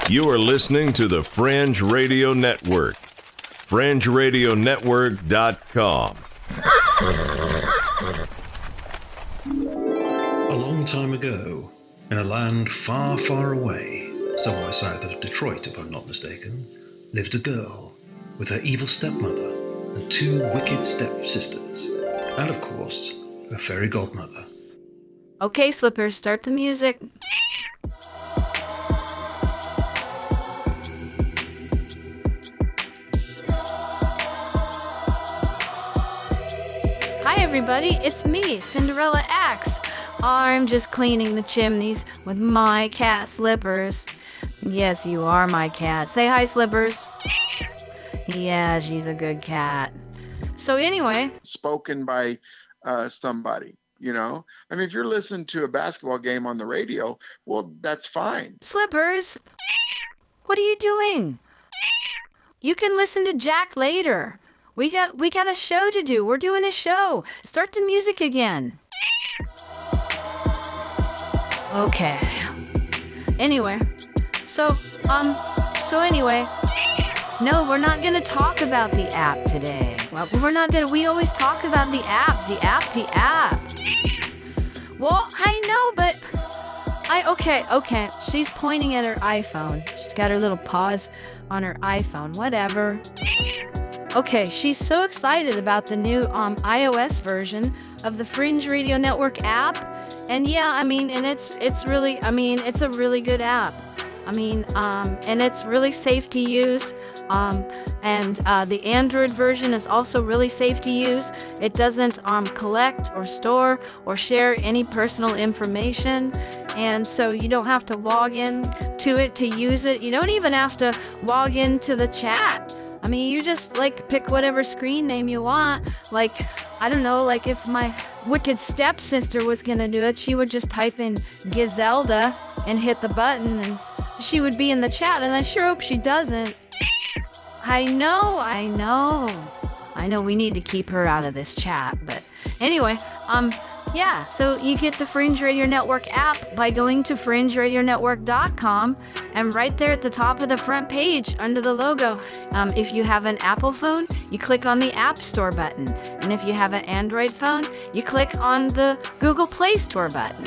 You are listening to the Fringe Radio Network. FringeRadioNetwork.com. A long time ago, in a land far, far away, somewhere south of Detroit if I'm not mistaken, lived a girl with her evil stepmother and two wicked stepsisters, and of course, her fairy godmother. Okay, Slippers, start the music. Hi everybody, it's me, Cinderella X. I'm just cleaning the chimneys with my cat Slippers. Yes, you are my cat. Say hi, Slippers. Yeah, she's a good cat. So anyway. Spoken by somebody, you know? I mean, if you're listening to a basketball game on the radio, well, that's fine. Slippers, what are you doing? You can listen to Jack later. We got a show to do. We're doing a show. Start the music again. Okay. Anyway. So anyway. No, we're not going to talk about the app today. Well, we always talk about the app. Well, I know, but okay. She's pointing at her iPhone. She's got her little paws on her iPhone. Whatever. Okay, she's so excited about the new iOS version of the Fringe Radio Network app. And yeah, I mean, and it's a really good app. I mean, and it's really safe to use. And the Android version is also really safe to use. It doesn't collect or store or share any personal information. And so you don't have to log in to it to use it. You don't even have to log into the chat. I mean, you just pick whatever screen name you want. I don't know, if my wicked stepsister was gonna do it, she would just type in Gizelda and hit the button and she would be in the chat, and I sure hope she doesn't. I know we need to keep her out of this chat, but anyway, yeah, so you get the Fringe Radio Network app by going to FringeRadioNetwork.com, and right there at the top of the front page under the logo, if you have an Apple phone, you click on the App Store button, and if you have an Android phone, you click on the Google Play Store button.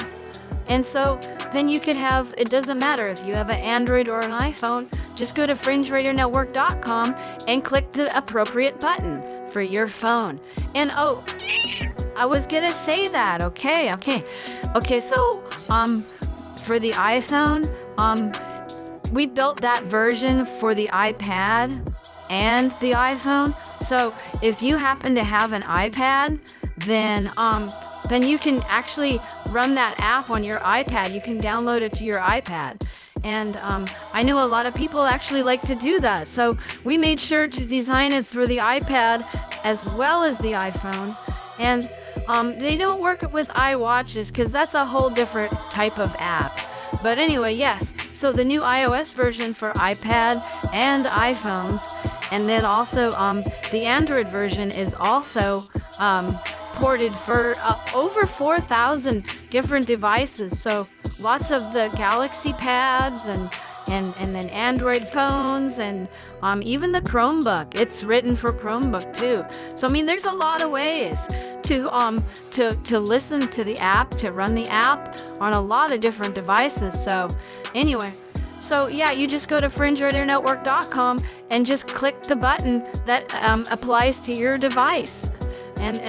And so then you could have, it doesn't matter if you have an Android or an iPhone, just go to FringeRadioNetwork.com and click the appropriate button for your phone. And I was gonna say that, okay, so, for the iPhone, we built that version for the iPad and the iPhone. So if you happen to have an iPad, then you can actually run that app on your iPad. You can download it to your iPad. And I know a lot of people actually like to do that. So we made sure to design it through the iPad as well as the iPhone. And they don't work with iWatches because that's a whole different type of app. But anyway, yes. So the new iOS version for iPad and iPhones, and then also the Android version is also ported for over 4,000 different devices. So lots of the Galaxy Pads and then Android phones and even the Chromebook. It's written for Chromebook too. So I mean, there's a lot of ways to listen to the app, to run the app on a lot of different devices. So anyway, so yeah, you just go to FringeRadioNetwork.com and just click the button that applies to your device. And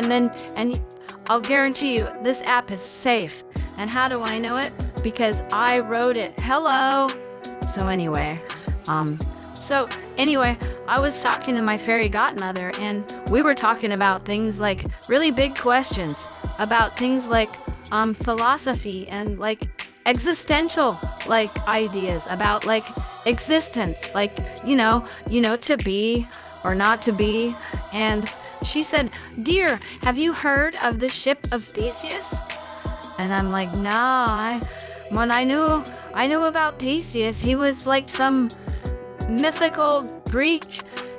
I'll guarantee you this app is safe. And how do I know it? Because I wrote it. Hello. So anyway, I was talking to my fairy godmother, and we were talking about things like really big questions about things like philosophy and existential ideas about existence, to be or not to be. And she said, "Dear, have you heard of the ship of Theseus?" And I'm like, "No, I knew about Theseus. He was like some mythical Greek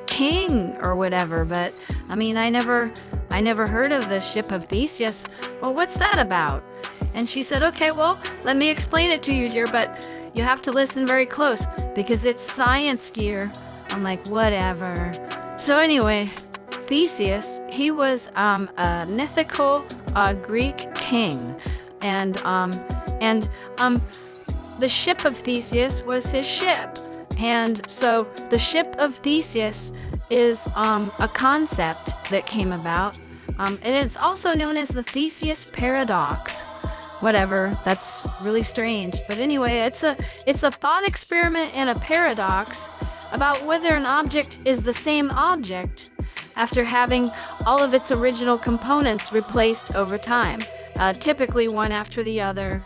king or whatever, but I mean, I never heard of the ship of Theseus. Well, what's that about?" And she said, okay, well, let me explain it to you, dear, but you have to listen very close because it's science, dear. I'm like, whatever. So anyway, Theseus, he was a mythical Greek king. And the ship of Theseus was his ship. And so the ship of Theseus is a concept that came about. And it's also known as the Theseus Paradox. Whatever, that's really strange. But anyway, it's a thought experiment and a paradox about whether an object is the same object after having all of its original components replaced over time. Typically one after the other,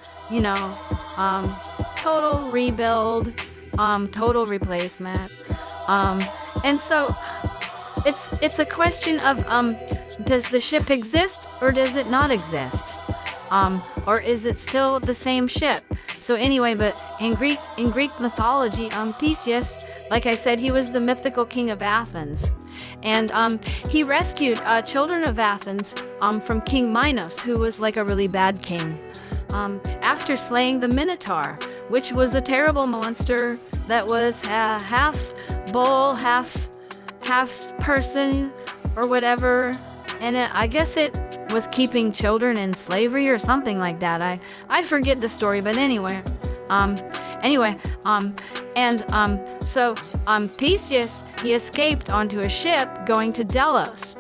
total rebuild, total replacement. And so it's a question of does the ship exist or does it not exist? Or is it still the same ship? So anyway, but in Greek mythology, Theseus, like I said, he was the mythical king of Athens. And he rescued children of Athens from King Minos, who was like a really bad king, after slaying the Minotaur, which was a terrible monster that was half bull, half person, or whatever. And I guess it was keeping children in slavery or something like that. I forget the story, but anyway. So Theseus, he escaped onto a ship going to Delos.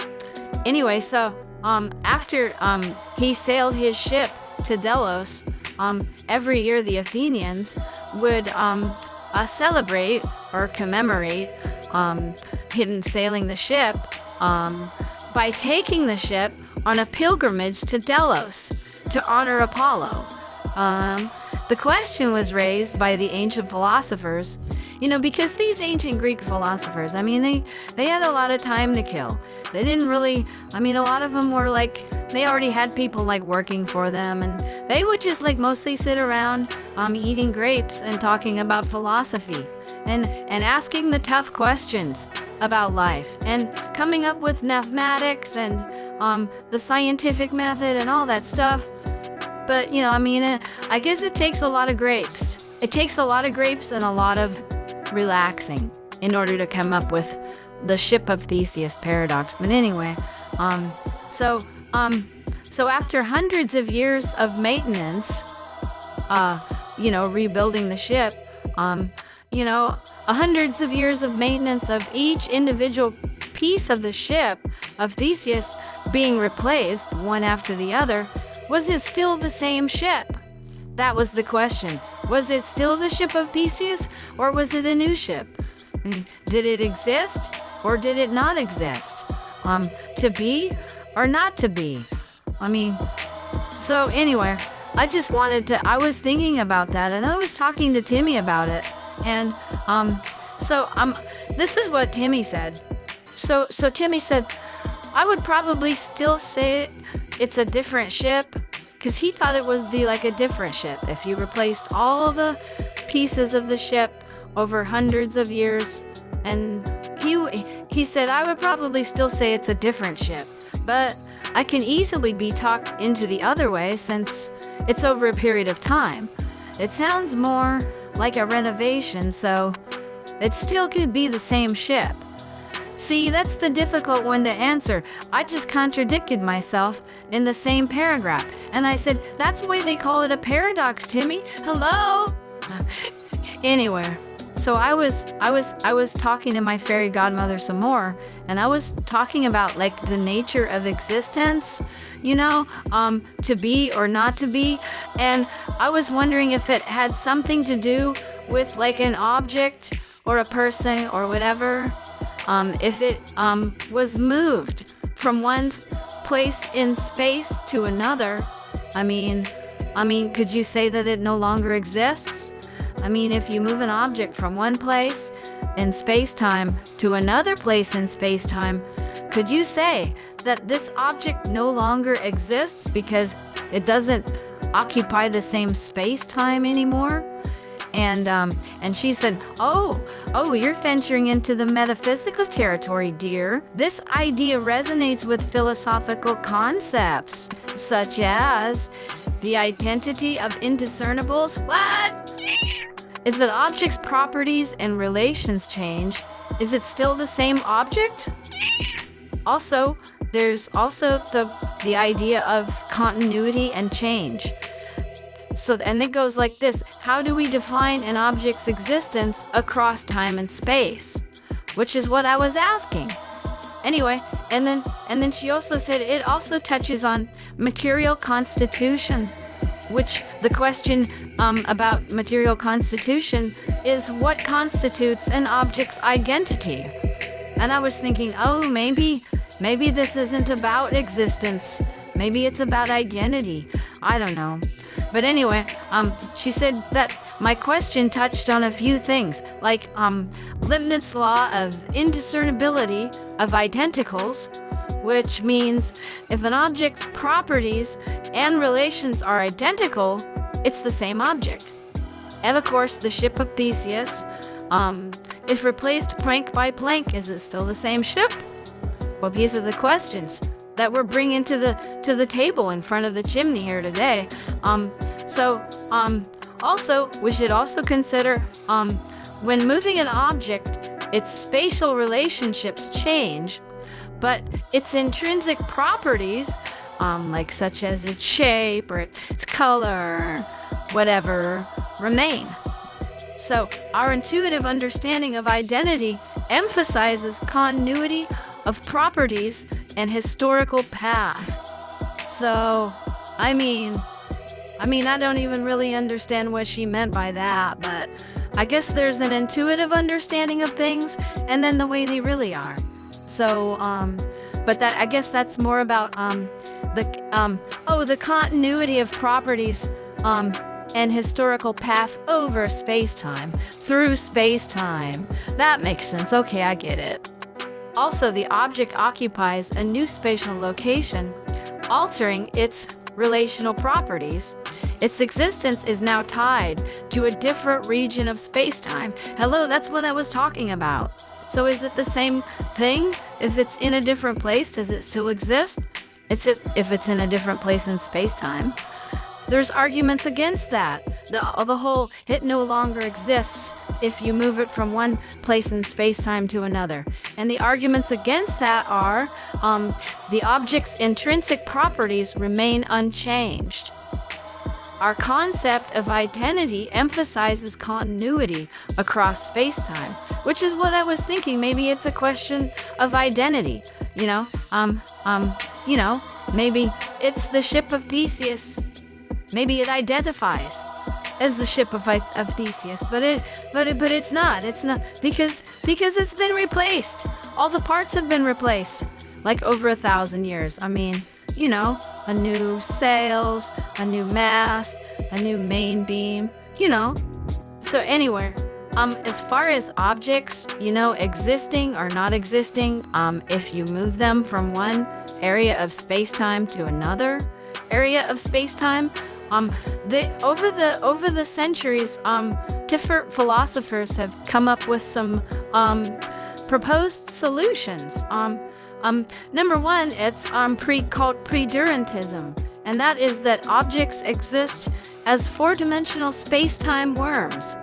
Anyway, so after he sailed his ship to Delos, every year the Athenians would celebrate or commemorate him sailing the ship by taking the ship on a pilgrimage to Delos to honor Apollo. The question was raised by the ancient philosophers, because these ancient Greek philosophers, they had a lot of time to kill. They didn't really, a lot of them were like, they already had people like working for them, and they would just like mostly sit around eating grapes and talking about philosophy and asking the tough questions about life and coming up with mathematics and the scientific method and all that stuff. But, I guess it takes a lot of grapes. It takes a lot of grapes and a lot of relaxing in order to come up with the ship of Theseus paradox. But anyway, so after hundreds of years of maintenance, rebuilding the ship, hundreds of years of maintenance of each individual piece of the ship of Theseus being replaced one after the other, was it still the same ship? That was the question. Was it still the ship of Theseus, or was it a new ship? Did it exist, or did it not exist? To be, or not to be? So anyway, I was thinking about that, and I was talking to Timmy about it, and this is what Timmy said. So Timmy said, I would probably still say it's a different ship, because he thought it was a different ship. If you replaced all the pieces of the ship over hundreds of years, and he said, I would probably still say it's a different ship, but I can easily be talked into the other way since it's over a period of time. It sounds more like a renovation, so it still could be the same ship. See, that's the difficult one to answer. I just contradicted myself in the same paragraph. And I said, that's why they call it a paradox, Timmy. Hello? Anyway, so I was talking to my fairy godmother some more, and I was talking about the nature of existence, to be or not to be. And I was wondering if it had something to do with an object or a person or whatever. If it was moved from one place in space to another, could you say that it no longer exists? If you move an object from one place in space-time to another place in space-time, could you say that this object no longer exists because it doesn't occupy the same space-time anymore? And she said, oh, you're venturing into the metaphysical territory, dear. This idea resonates with philosophical concepts, such as the identity of indiscernibles. What? Is that objects' properties and relations change? Is it still the same object? Also, there's also the idea of continuity and change. So, and it goes like this. How do we define an object's existence across time and space? Which is what I was asking. Anyway, and then she also said it also touches on material constitution, which the question about material constitution is what constitutes an object's identity. And I was thinking, oh, maybe this isn't about existence. Maybe it's about identity. I don't know. But anyway, she said that my question touched on a few things, like Leibniz's law of indiscernibility of identicals, which means if an object's properties and relations are identical, it's the same object. And of course, the ship of Theseus, if replaced plank by plank, is it still the same ship? Well, these are the questions that we're bringing to the table in front of the chimney here today. Also, we should also consider when moving an object, its spatial relationships change, but its intrinsic properties, like such as its shape or its color, whatever, remain. So our intuitive understanding of identity emphasizes continuity of properties and historical path. So, I mean, I don't even really understand what she meant by that, but I guess there's an intuitive understanding of things and then the way they really are. So, but that, I guess that's more about, the continuity of properties, and historical path over space-time, through space-time. That makes sense. Okay, I get it. Also, the object occupies a new spatial location, altering its relational properties. Its existence is now tied to a different region of space-time. Hello, that's what I was talking about. So is it the same thing? If it's in a different place, does it still exist? If it's in a different place in space-time. There's arguments against that. The whole it no longer exists if you move it from one place in space-time to another. And the arguments against that are the object's intrinsic properties remain unchanged. Our concept of identity emphasizes continuity across space-time, which is what I was thinking. Maybe it's a question of identity. Maybe it's the ship of Theseus. Maybe it identifies as the ship of Theseus, but it's not. It's not because it's been replaced. All the parts have been replaced, like over 1,000 years. I mean, a new sails, a new mast, a new main beam. So anyway, as far as objects, existing or not existing, if you move them from one area of space-time to another area of space-time. Over the centuries, different philosophers have come up with some proposed solutions. Number one, it's called predurantism, and that is that objects exist as four-dimensional space-time worms,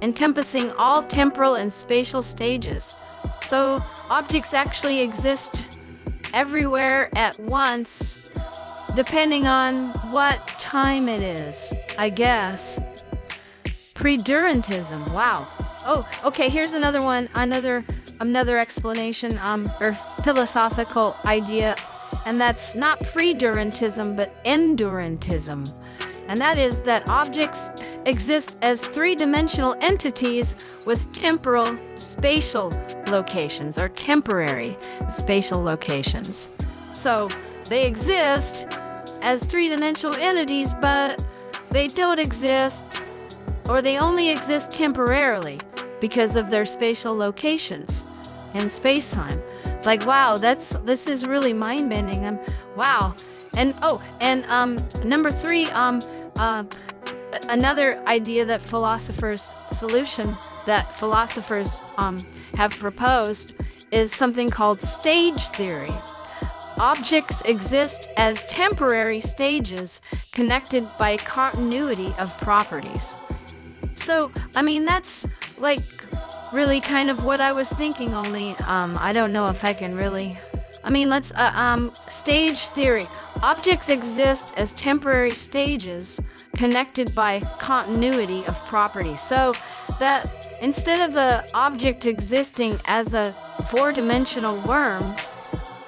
encompassing all temporal and spatial stages. So objects actually exist everywhere at once, depending on what time it is, I guess. Predurantism, wow. Oh, okay, here's another one, another explanation, or philosophical idea, and that's not predurantism, but endurantism. And that is that objects exist as three-dimensional entities with temporal spatial locations, or temporary spatial locations. So they exist as three-dimensional entities, but they don't exist, or they only exist temporarily because of their spatial locations in space-time. Like, wow, this is really mind-bending. Wow. And number three, another idea that philosophers have proposed is something called stage theory. objects exist as temporary stages connected by continuity of properties. So, I mean, that's like really kind of what I was thinking, only I don't know if I can really. I mean, let's stage theory. Objects exist as temporary stages connected by continuity of properties. So that instead of the object existing as a four-dimensional worm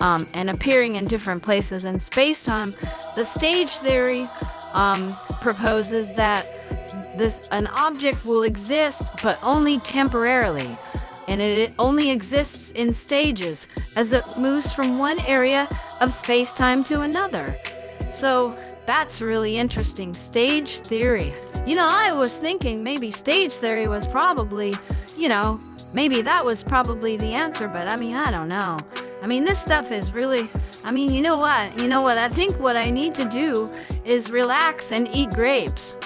and appearing in different places in space-time, the stage theory proposes that an object will exist, but only temporarily, and it only exists in stages as it moves from one area of space-time to another. So that's really interesting. Stage theory. I was thinking maybe stage theory was probably, maybe that was probably the answer, but I don't know. This stuff is really, you know what? I think what I need to do is relax and eat grapes.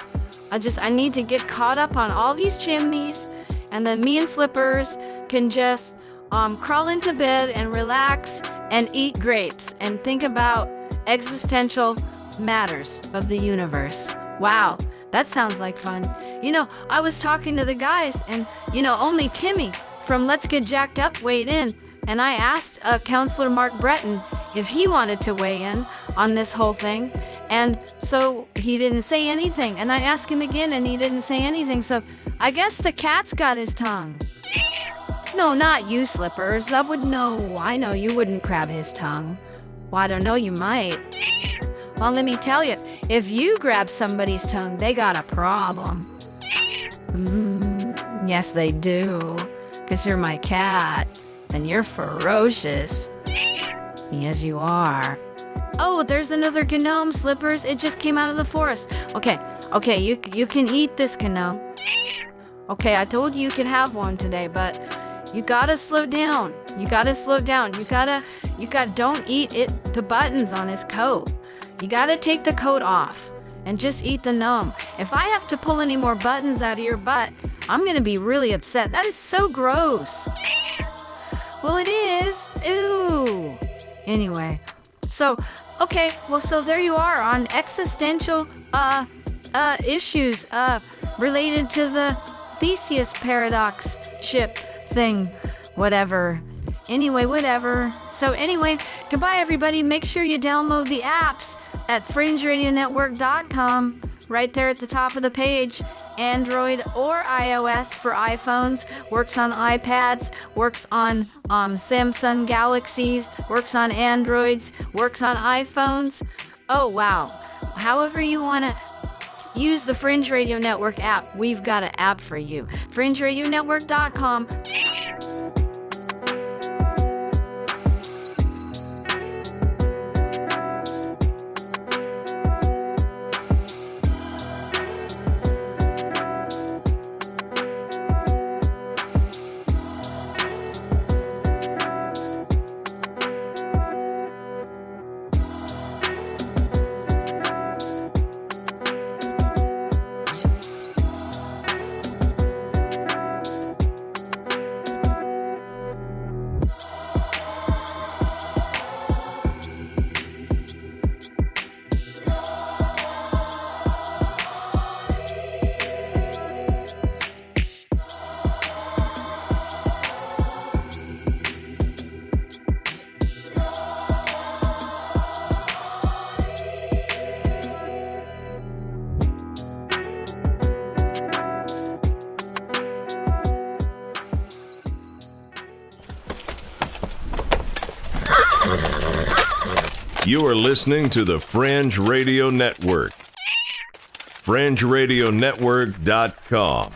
I need to get caught up on all these chimneys, and then me and Slippers can just crawl into bed and relax and eat grapes and think about existential matters of the universe. Wow, that sounds like fun. I was talking to the guys, and only Timmy from Let's Get Jacked Up weighed in, and I asked Counselor Mark Breton if he wanted to weigh in on this whole thing, and so he didn't say anything, and I asked him again and he didn't say anything, so I guess the cat's got his tongue. No, not you, Slippers. I know you wouldn't grab his tongue. Well, I don't know, you might. Well, let me tell you, if you grab somebody's tongue, they got a problem. Yes, they do. 'Cause you're my cat, and you're ferocious. Yes, you are. Oh, there's another gnome, Slippers. It just came out of the forest. Okay, you can eat this gnome. Okay, I told you could have one today, but you gotta slow down. Don't eat the buttons on his coat. You gotta take the coat off and just eat the gnome. If I have to pull any more buttons out of your butt, I'm gonna be really upset. That is so gross. Well, it is. Ew. Anyway, so there you are on existential issues related to the Theseus Paradox ship thing, whatever. Anyway, whatever. So anyway, goodbye everybody. Make sure you download the apps at fringeradionetwork.com, right there at the top of the page. Android or iOS for iPhones, works on iPads, works on Samsung Galaxies, works on Androids, works on iPhones. Oh, wow. However you want to use the Fringe Radio Network app, we've got an app for you. fringeradionetwork.com. You are listening to the Fringe Radio Network. FringeRadioNetwork.com.